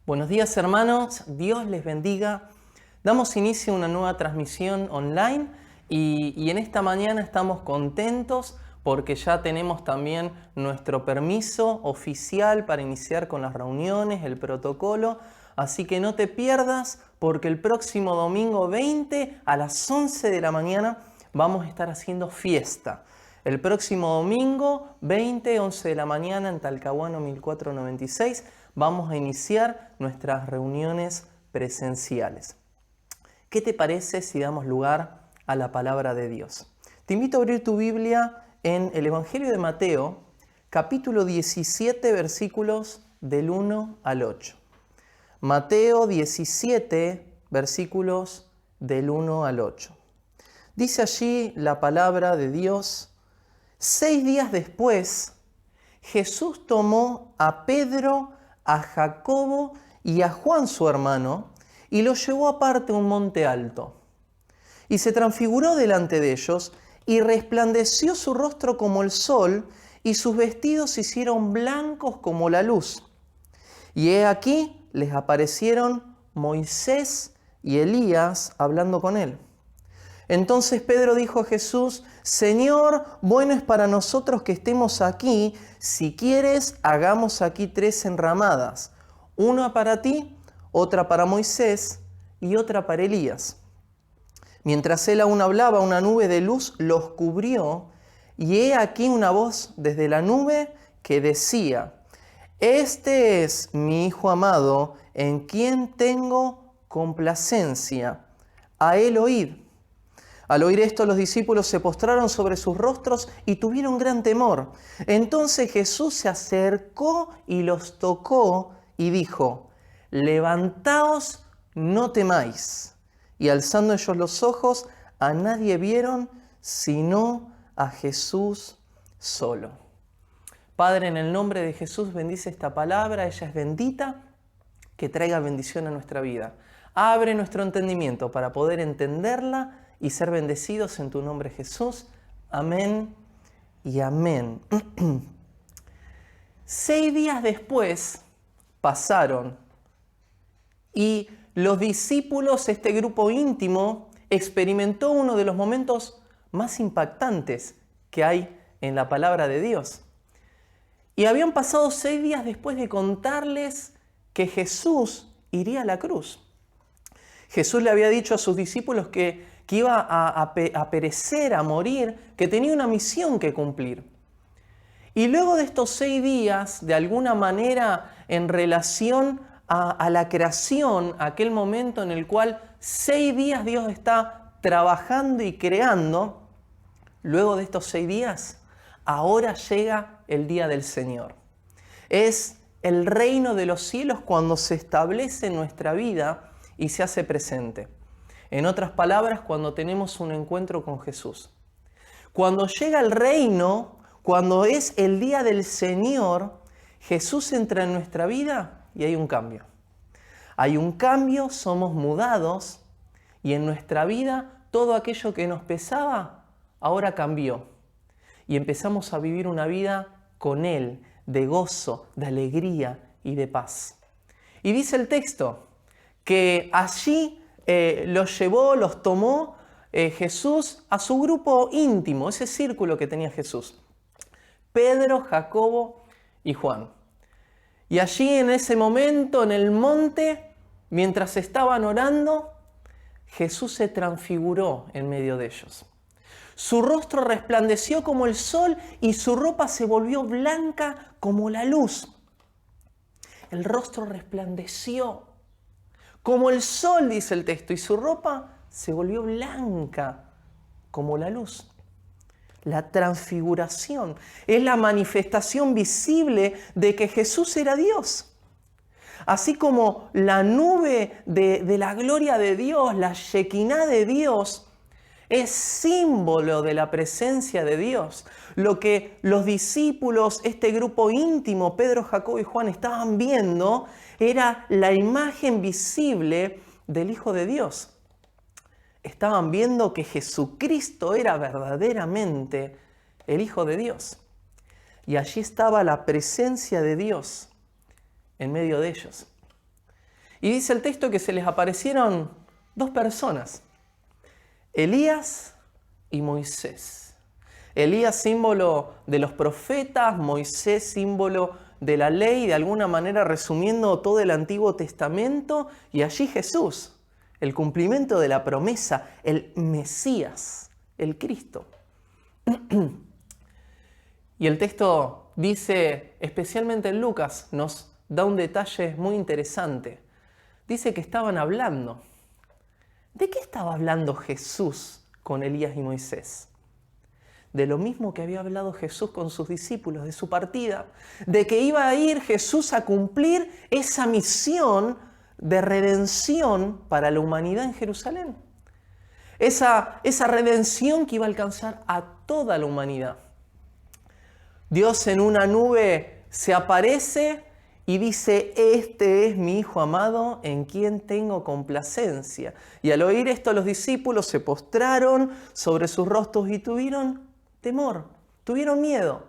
Buenos días, hermanos, Dios les bendiga. Damos inicio a una nueva transmisión online y en esta mañana estamos contentos porque ya tenemos también nuestro permiso oficial para iniciar con las reuniones, el protocolo. Así que no te pierdas porque el próximo domingo 20 a las 11 de la mañana vamos a estar haciendo fiesta. El próximo domingo 11 de la mañana en Talcahuano 1496 vamos a iniciar nuestras reuniones presenciales. ¿Qué te parece si damos lugar a la palabra de Dios? Te invito a abrir tu Biblia en el Evangelio de Mateo, capítulo 17, versículos del 1 al 8. Mateo 17, versículos del 1 al 8. Dice allí la palabra de Dios: 6 días después, Jesús tomó a Pedro, a Jacobo y a Juan su hermano y los llevó aparte a un monte alto. Y se transfiguró delante de ellos y resplandeció su rostro como el sol y sus vestidos se hicieron blancos como la luz. Y he aquí les aparecieron Moisés y Elías hablando con él. Entonces Pedro dijo a Jesús: Señor, bueno es para nosotros que estemos aquí. Si quieres, hagamos aquí 3 enramadas, una para ti, otra para Moisés y otra para Elías. Mientras él aún hablaba, una nube de luz los cubrió, y he aquí una voz desde la nube que decía: Este es mi Hijo amado, en quien tengo complacencia. A él oíd. Al oír esto, los discípulos se postraron sobre sus rostros y tuvieron gran temor. Entonces Jesús se acercó y los tocó y dijo: Levantaos, no temáis. Y alzando ellos los ojos, a nadie vieron sino a Jesús solo. Padre, en el nombre de Jesús, bendice esta palabra, ella es bendita, que traiga bendición a nuestra vida. Abre nuestro entendimiento para poder entenderla y ser bendecidos en tu nombre, Jesús. Amén y amén. 6 días después pasaron y los discípulos, este grupo íntimo, experimentó uno de los momentos más impactantes que hay en la palabra de Dios. Y habían pasado 6 días después de contarles que Jesús iría a la cruz. Jesús le había dicho a sus discípulos que iba a perecer, a morir, que tenía una misión que cumplir. Y luego de estos 6 días, de alguna manera en relación a la creación, aquel momento en el cual 6 días Dios está trabajando y creando, luego de estos 6 días, ahora llega el día del Señor. Es el reino de los cielos cuando se establece en nuestra vida y se hace presente. En otras palabras, cuando tenemos un encuentro con Jesús. Cuando llega el reino, cuando es el día del Señor, Jesús entra en nuestra vida y hay un cambio. Hay un cambio, somos mudados y en nuestra vida todo aquello que nos pesaba ahora cambió. Y empezamos a vivir una vida con Él, de gozo, de alegría y de paz. Y dice el texto que allí los tomó Jesús a su grupo íntimo, ese círculo que tenía Jesús. Pedro, Jacobo y Juan. Y allí en ese momento, en el monte, mientras estaban orando, Jesús se transfiguró en medio de ellos. Su rostro resplandeció como el sol y su ropa se volvió blanca como la luz. El rostro resplandeció como el sol, dice el texto, y su ropa se volvió blanca como la luz. La transfiguración es la manifestación visible de que Jesús era Dios. Así como la nube de la gloria de Dios, la Shekinah de Dios, es símbolo de la presencia de Dios. Lo que los discípulos, este grupo íntimo, Pedro, Jacobo y Juan, estaban viendo era la imagen visible del Hijo de Dios. Estaban viendo que Jesucristo era verdaderamente el Hijo de Dios. Y allí estaba la presencia de Dios en medio de ellos. Y dice el texto que se les aparecieron dos personas, Elías y Moisés. Elías, símbolo de los profetas, Moisés, símbolo de la ley, de alguna manera resumiendo todo el Antiguo Testamento, y allí Jesús, el cumplimiento de la promesa, el Mesías, el Cristo. Y el texto dice, especialmente en Lucas, nos da un detalle muy interesante. Dice que estaban hablando. ¿De qué estaba hablando Jesús con Elías y Moisés? De lo mismo que había hablado Jesús con sus discípulos, de su partida, de que iba a ir Jesús a cumplir esa misión de redención para la humanidad en Jerusalén. Esa redención que iba a alcanzar a toda la humanidad. Dios en una nube se aparece y dice, este es mi Hijo amado en quien tengo complacencia. Y al oír esto los discípulos se postraron sobre sus rostros y tuvieron temor, tuvieron miedo.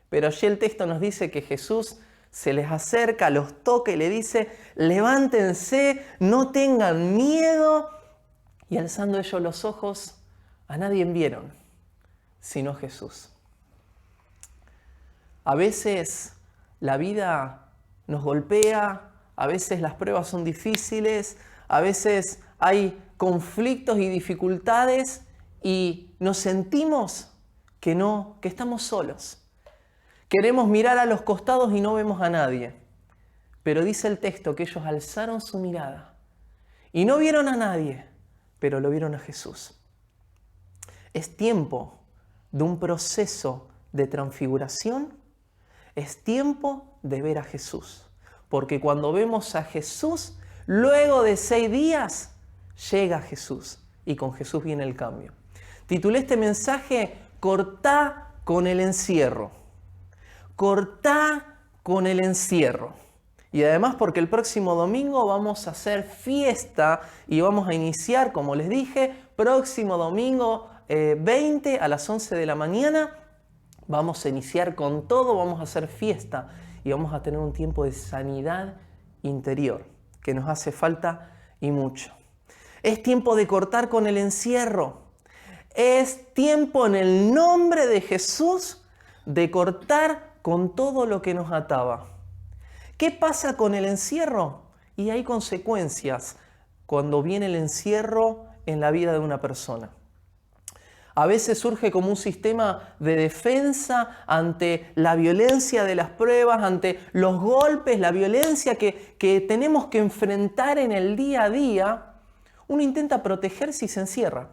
Pero allí el texto nos dice que Jesús se les acerca, los toca y le dice, levántense, no tengan miedo. Y alzando ellos los ojos, a nadie vieron, sino a Jesús. A veces la vida nos golpea, a veces las pruebas son difíciles, a veces hay conflictos y dificultades y nos sentimos que estamos solos. Queremos mirar a los costados y no vemos a nadie. Pero dice el texto que ellos alzaron su mirada y no vieron a nadie, pero lo vieron a Jesús. Es tiempo de un proceso de transfiguración. Es tiempo de ver a Jesús. Porque cuando vemos a Jesús, luego de 6 días, llega Jesús. Y con Jesús viene el cambio. Titulé este mensaje, Cortá con el encierro. Cortá con el encierro. Y además porque el próximo domingo vamos a hacer fiesta y vamos a iniciar, como les dije, próximo domingo 20 a las 11 de la mañana. Vamos a iniciar con todo, vamos a hacer fiesta y vamos a tener un tiempo de sanidad interior que nos hace falta y mucho. Es tiempo de cortar con el encierro. Es tiempo en el nombre de Jesús de cortar con todo lo que nos ataba. ¿Qué pasa con el encierro? Y hay consecuencias cuando viene el encierro en la vida de una persona. A veces surge como un sistema de defensa ante la violencia de las pruebas, ante los golpes, la violencia que tenemos que enfrentar en el día a día. Uno intenta protegerse y se encierra.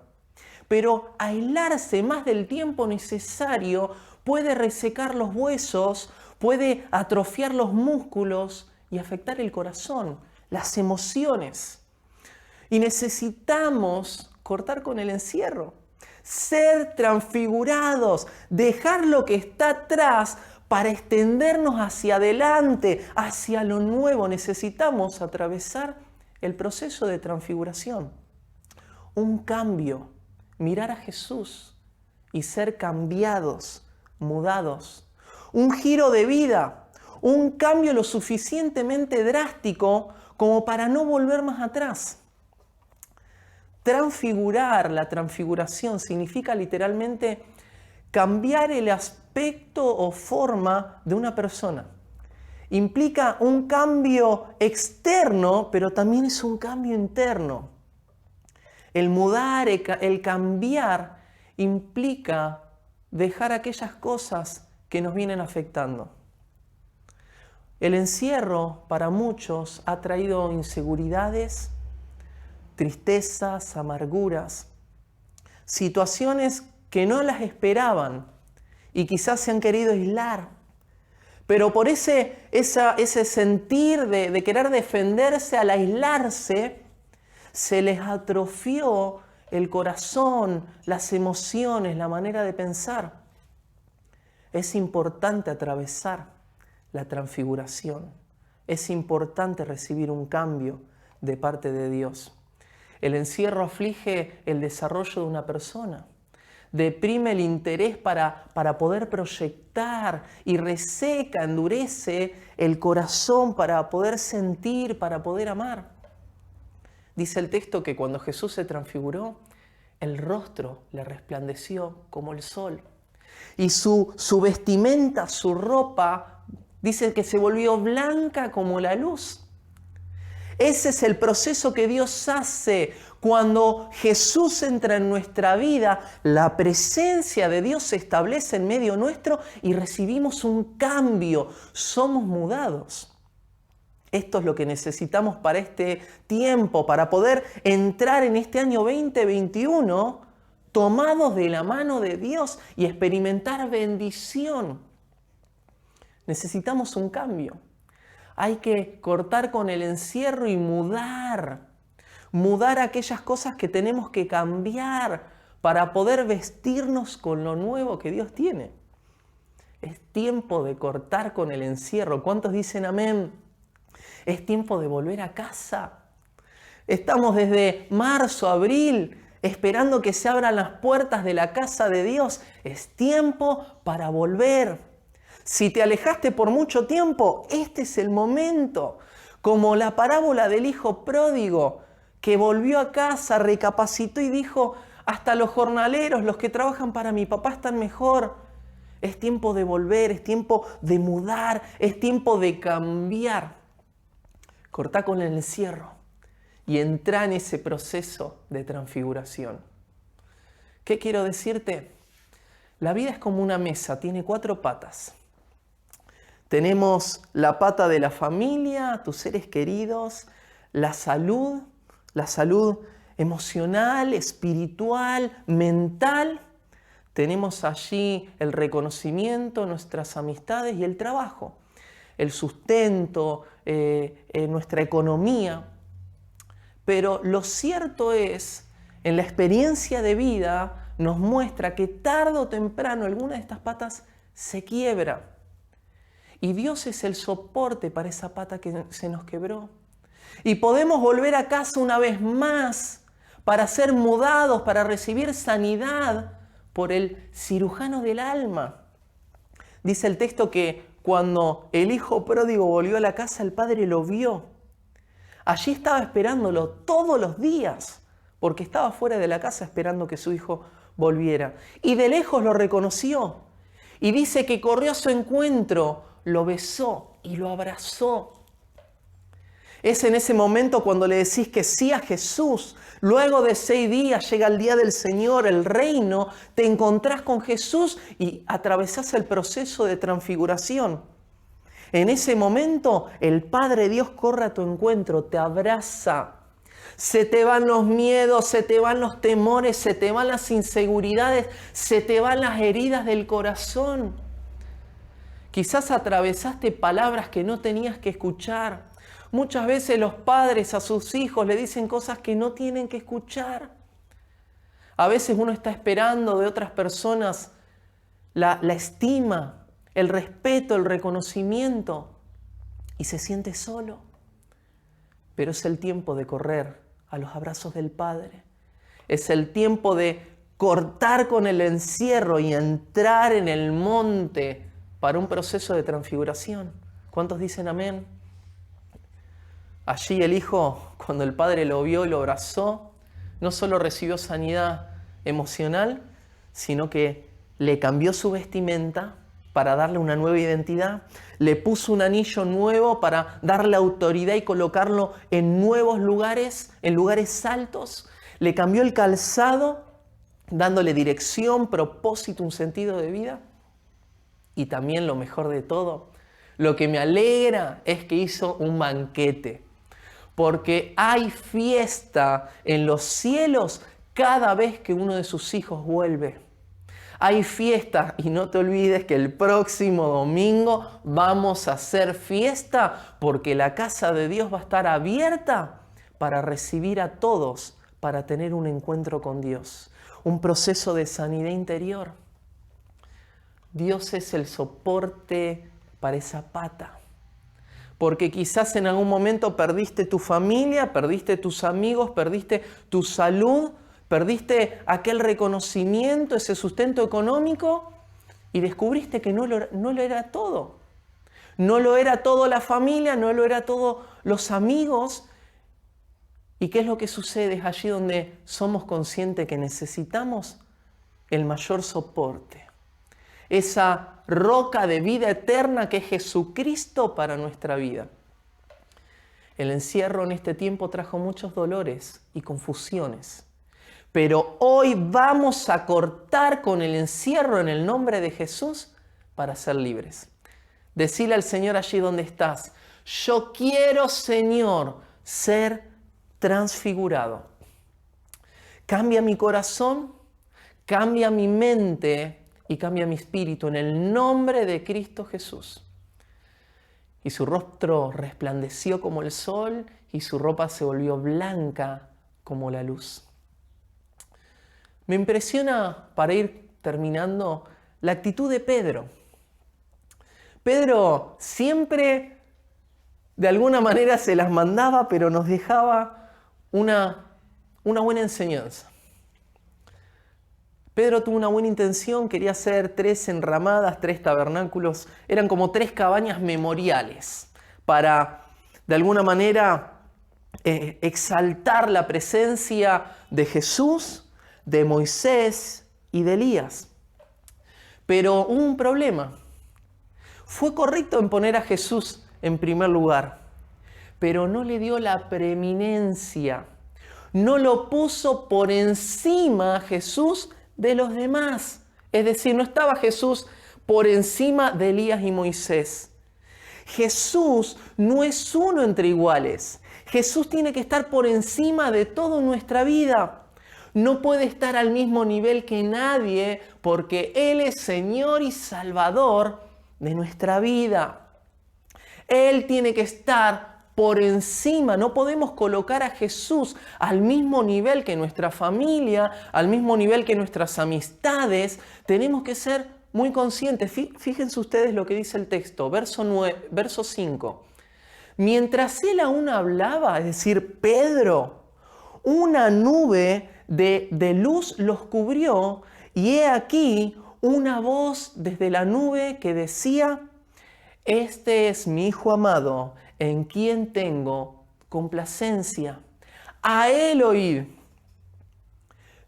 Pero aislarse más del tiempo necesario puede resecar los huesos, puede atrofiar los músculos y afectar el corazón, las emociones. Y necesitamos cortar con el encierro. Ser transfigurados, dejar lo que está atrás para extendernos hacia adelante, hacia lo nuevo. Necesitamos atravesar el proceso de transfiguración. Un cambio, mirar a Jesús y ser cambiados, mudados. Un giro de vida, un cambio lo suficientemente drástico como para no volver más atrás. Transfigurar, la transfiguración, significa literalmente cambiar el aspecto o forma de una persona. Implica un cambio externo, pero también es un cambio interno. El mudar, el cambiar, implica dejar aquellas cosas que nos vienen afectando. El encierro para muchos ha traído inseguridades, tristezas, amarguras, situaciones que no las esperaban y quizás se han querido aislar. Pero por ese sentir de querer defenderse al aislarse, se les atrofió el corazón, las emociones, la manera de pensar. Es importante atravesar la transfiguración. Es importante recibir un cambio de parte de Dios. El encierro aflige el desarrollo de una persona, deprime el interés para poder proyectar y reseca, endurece el corazón para poder sentir, para poder amar. Dice el texto que cuando Jesús se transfiguró, el rostro le resplandeció como el sol. Y su vestimenta, su ropa, dice que se volvió blanca como la luz. Ese es el proceso que Dios hace cuando Jesús entra en nuestra vida. La presencia de Dios se establece en medio nuestro y recibimos un cambio. Somos mudados. Esto es lo que necesitamos para este tiempo, para poder entrar en este año 2021 tomados de la mano de Dios y experimentar bendición. Necesitamos un cambio. Hay que cortar con el encierro y mudar aquellas cosas que tenemos que cambiar para poder vestirnos con lo nuevo que Dios tiene. Es tiempo de cortar con el encierro. ¿Cuántos dicen amén? Es tiempo de volver a casa. Estamos desde marzo, abril, esperando que se abran las puertas de la casa de Dios. Es tiempo para volver. Si te alejaste por mucho tiempo, este es el momento. Como la parábola del hijo pródigo, que volvió a casa, recapacitó y dijo, hasta los jornaleros, los que trabajan para mi papá están mejor. Es tiempo de volver, es tiempo de mudar, es tiempo de cambiar. Cortá con el encierro y entrá en ese proceso de transfiguración. ¿Qué quiero decirte? La vida es como una mesa, tiene 4 patas. Tenemos la pata de la familia, tus seres queridos, la salud emocional, espiritual, mental. Tenemos allí el reconocimiento, nuestras amistades y el trabajo, el sustento, nuestra economía. Pero lo cierto es, en la experiencia de vida nos muestra que tarde o temprano alguna de estas patas se quiebra. Y Dios es el soporte para esa pata que se nos quebró. Y podemos volver a casa una vez más para ser mudados, para recibir sanidad por el cirujano del alma. Dice el texto que cuando el hijo pródigo volvió a la casa, el padre lo vio. Allí estaba esperándolo todos los días, porque estaba fuera de la casa esperando que su hijo volviera. Y de lejos lo reconoció. Y dice que corrió a su encuentro, lo besó y lo abrazó. Es en ese momento cuando le decís que sí a Jesús. Luego de 6 días llega el día del Señor, el reino, te encontrás con Jesús y atravesás el proceso de transfiguración. En ese momento el Padre Dios corre a tu encuentro, te abraza. Se te van los miedos, se te van los temores, se te van las inseguridades, se te van las heridas del corazón. Quizás atravesaste palabras que no tenías que escuchar. Muchas veces los padres a sus hijos le dicen cosas que no tienen que escuchar. A veces uno está esperando de otras personas la estima, el respeto, el reconocimiento y se siente solo. Pero es el tiempo de correr a los abrazos del Padre. Es el tiempo de cortar con el encierro y entrar en el monte para un proceso de transfiguración. ¿Cuántos dicen amén? Allí el hijo, cuando el padre lo vio y lo abrazó, no solo recibió sanidad emocional, sino que le cambió su vestimenta para darle una nueva identidad, le puso un anillo nuevo para darle autoridad y colocarlo en nuevos lugares, en lugares altos, le cambió el calzado, dándole dirección, propósito, un sentido de vida. Y también lo mejor de todo, lo que me alegra es que hizo un banquete, porque hay fiesta en los cielos cada vez que uno de sus hijos vuelve. Hay fiesta y no te olvides que el próximo domingo vamos a hacer fiesta porque la casa de Dios va a estar abierta para recibir a todos, para tener un encuentro con Dios, un proceso de sanidad interior. Dios es el soporte para esa pata. Porque quizás en algún momento perdiste tu familia, perdiste tus amigos, perdiste tu salud, perdiste aquel reconocimiento, ese sustento económico y descubriste que no lo era todo. No lo era todo la familia, no lo era todo los amigos. ¿Y qué es lo que sucede? Es allí donde somos conscientes que necesitamos el mayor soporte. Esa roca de vida eterna que es Jesucristo para nuestra vida. El encierro en este tiempo trajo muchos dolores y confusiones. Pero hoy vamos a cortar con el encierro en el nombre de Jesús para ser libres. Decile al Señor allí donde estás: yo quiero, Señor, ser transfigurado. Cambia mi corazón, cambia mi mente y cambia mi espíritu en el nombre de Cristo Jesús. Y su rostro resplandeció como el sol y su ropa se volvió blanca como la luz. Me impresiona, para ir terminando, la actitud de Pedro. Pedro siempre de alguna manera se las mandaba, pero nos dejaba una buena enseñanza. Pedro tuvo una buena intención, quería hacer 3 enramadas, 3 tabernáculos. Eran como 3 cabañas memoriales para, de alguna manera, exaltar la presencia de Jesús, de Moisés y de Elías. Pero hubo un problema. Fue correcto en poner a Jesús en primer lugar, pero no le dio la preeminencia. No lo puso por encima a Jesús de los demás. Es decir, no estaba Jesús por encima de Elías y Moisés. Jesús no es uno entre iguales. Jesús tiene que estar por encima de toda nuestra vida. No puede estar al mismo nivel que nadie porque Él es Señor y Salvador de nuestra vida. Él tiene que estar por encima. No podemos colocar a Jesús al mismo nivel que nuestra familia, al mismo nivel que nuestras amistades. Tenemos que ser muy conscientes. Fíjense ustedes lo que dice el texto, verso 5. Mientras él aún hablaba, es decir, Pedro, una nube de luz los cubrió y he aquí una voz desde la nube que decía: este es mi Hijo amado, en quien tengo complacencia. A él oíd.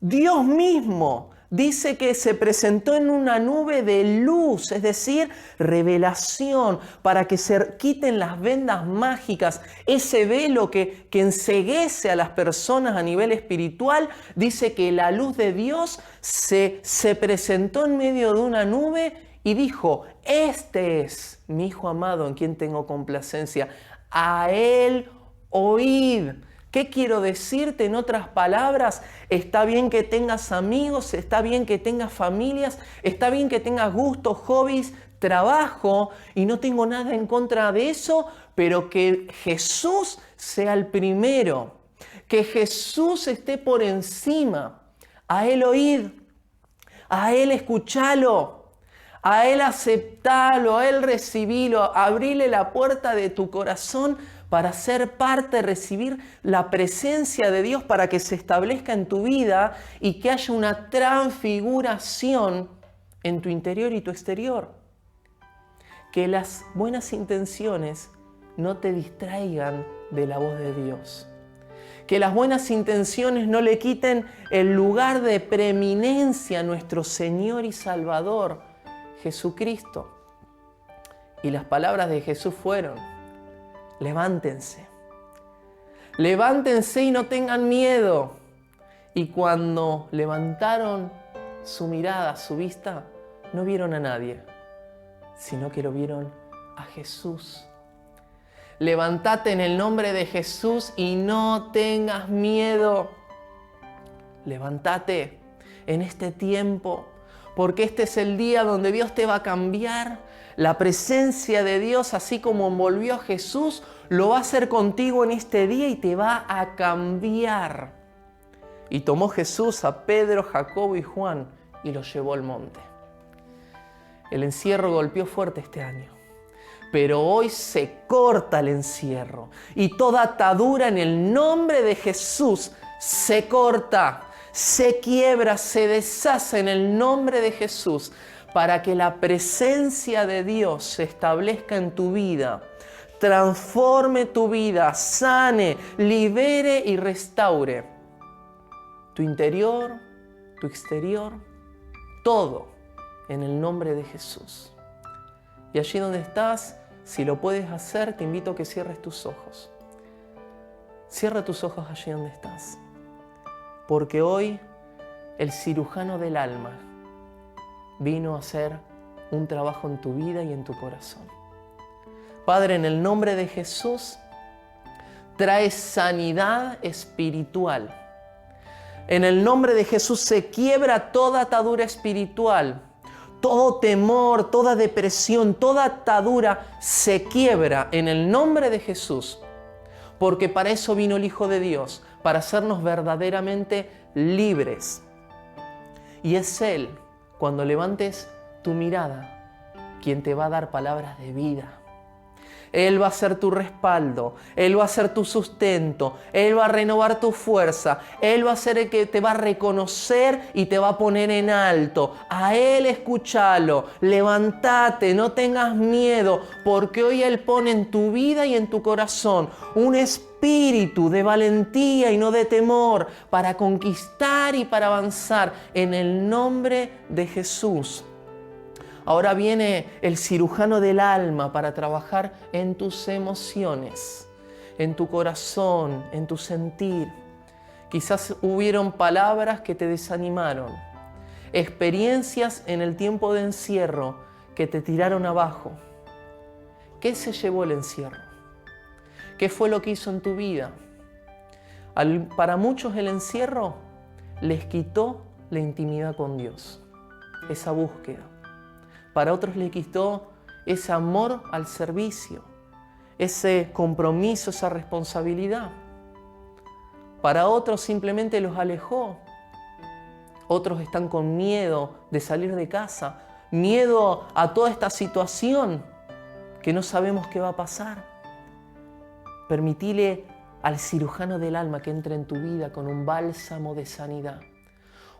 Dios mismo dice que se presentó en una nube de luz, es decir, revelación, para que se quiten las vendas mágicas, ese velo que enceguece a las personas a nivel espiritual. Dice que la luz de Dios se presentó en medio de una nube y dijo: este es mi Hijo amado en quien tengo complacencia. A él oíd. ¿Qué quiero decirte? En otras palabras, está bien que tengas amigos, está bien que tengas familias, está bien que tengas gustos, hobbies, trabajo, y no tengo nada en contra de eso, pero que Jesús sea el primero, que Jesús esté por encima. A él oíd, a él escuchalo, a él aceptalo, a él recibilo, abrile la puerta de tu corazón para ser parte, recibir la presencia de Dios para que se establezca en tu vida y que haya una transfiguración en tu interior y tu exterior. Que las buenas intenciones no te distraigan de la voz de Dios. Que las buenas intenciones no le quiten el lugar de preeminencia a nuestro Señor y Salvador, Jesucristo. Y las palabras de Jesús fueron: levántense. Levántense y no tengan miedo. Y cuando levantaron su mirada, su vista, no vieron a nadie, sino que lo vieron a Jesús. Levántate en el nombre de Jesús y no tengas miedo. Levántate en este tiempo, porque este es el día donde Dios te va a cambiar. La presencia de Dios, así como envolvió a Jesús, lo va a hacer contigo en este día y te va a cambiar. Y tomó Jesús a Pedro, Jacobo y Juan y los llevó al monte. El encierro golpeó fuerte este año, pero hoy se corta el encierro y toda atadura en el nombre de Jesús se corta, se quiebra, se deshace en el nombre de Jesús, para que la presencia de Dios se establezca en tu vida. transforme tu vida, sane, libere y restaure tu interior, tu exterior, todo en el nombre de Jesús. Y allí donde estás, si lo puedes hacer, te invito a que cierres tus ojos. Cierra tus ojos allí donde estás. Porque hoy el cirujano del alma vino a hacer un trabajo en tu vida y en tu corazón. Padre, en el nombre de Jesús, trae sanidad espiritual. En el nombre de Jesús se quiebra toda atadura espiritual. Todo temor, toda depresión, toda atadura se quiebra en el nombre de Jesús. Porque para eso vino el Hijo de Dios, para hacernos verdaderamente libres. Y es Él, cuando levantes tu mirada, quien te va a dar palabras de vida. Él va a ser tu respaldo, Él va a ser tu sustento, Él va a renovar tu fuerza, Él va a ser el que te va a reconocer y te va a poner en alto. A Él escúchalo, levántate, no tengas miedo, porque hoy Él pone en tu vida y en tu corazón un espíritu de valentía y no de temor para conquistar y para avanzar en el nombre de Jesús. Ahora viene el cirujano del alma para trabajar en tus emociones, en tu corazón, en tu sentir. Quizás hubieron palabras que te desanimaron, experiencias en el tiempo de encierro que te tiraron abajo. ¿Qué se llevó el encierro? ¿Qué fue lo que hizo en tu vida? Para muchos el encierro les quitó la intimidad con Dios, esa búsqueda. Para otros le quitó ese amor al servicio, ese compromiso, esa responsabilidad. Para otros simplemente los alejó. Otros están con miedo de salir de casa, miedo a toda esta situación que no sabemos qué va a pasar. Permitile al cirujano del alma que entre en tu vida con un bálsamo de sanidad.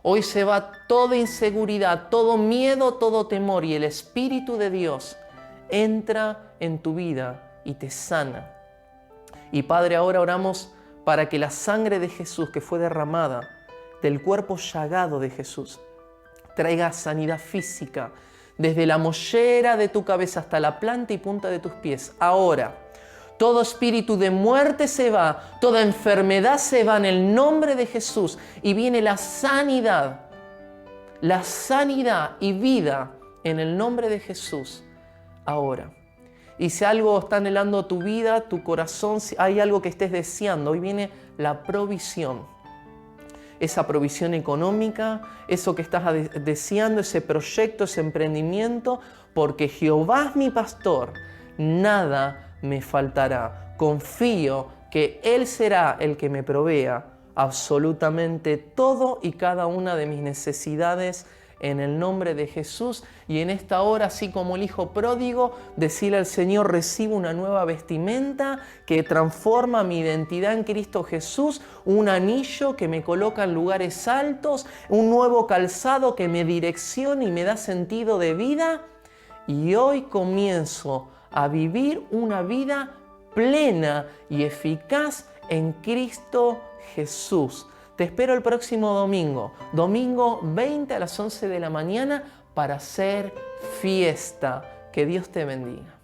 Hoy se va toda inseguridad, todo miedo, todo temor y el Espíritu de Dios entra en tu vida y te sana. Y Padre, ahora oramos para que la sangre de Jesús que fue derramada del cuerpo llagado de Jesús traiga sanidad física desde la mollera de tu cabeza hasta la planta y punta de tus pies. Ahora, todo espíritu de muerte se va, toda enfermedad se va en el nombre de Jesús y viene la sanidad y vida en el nombre de Jesús ahora. Y si algo está anhelando tu vida, tu corazón, si hay algo que estés deseando, hoy viene la provisión. Esa provisión económica, eso que estás deseando, ese proyecto, ese emprendimiento, porque Jehová es mi pastor, nada me faltará. Confío que Él será el que me provea absolutamente todo y cada una de mis necesidades en el nombre de Jesús. Y en esta hora, así como el hijo pródigo, decirle al Señor: recibo una nueva vestimenta que transforma mi identidad en Cristo Jesús, un anillo que me coloca en lugares altos, un nuevo calzado que me direcciona y me da sentido de vida. Y hoy comienzo a vivir una vida plena y eficaz en Cristo Jesús. Te espero el próximo domingo 20 a las 11 de la mañana para hacer fiesta. Que Dios te bendiga.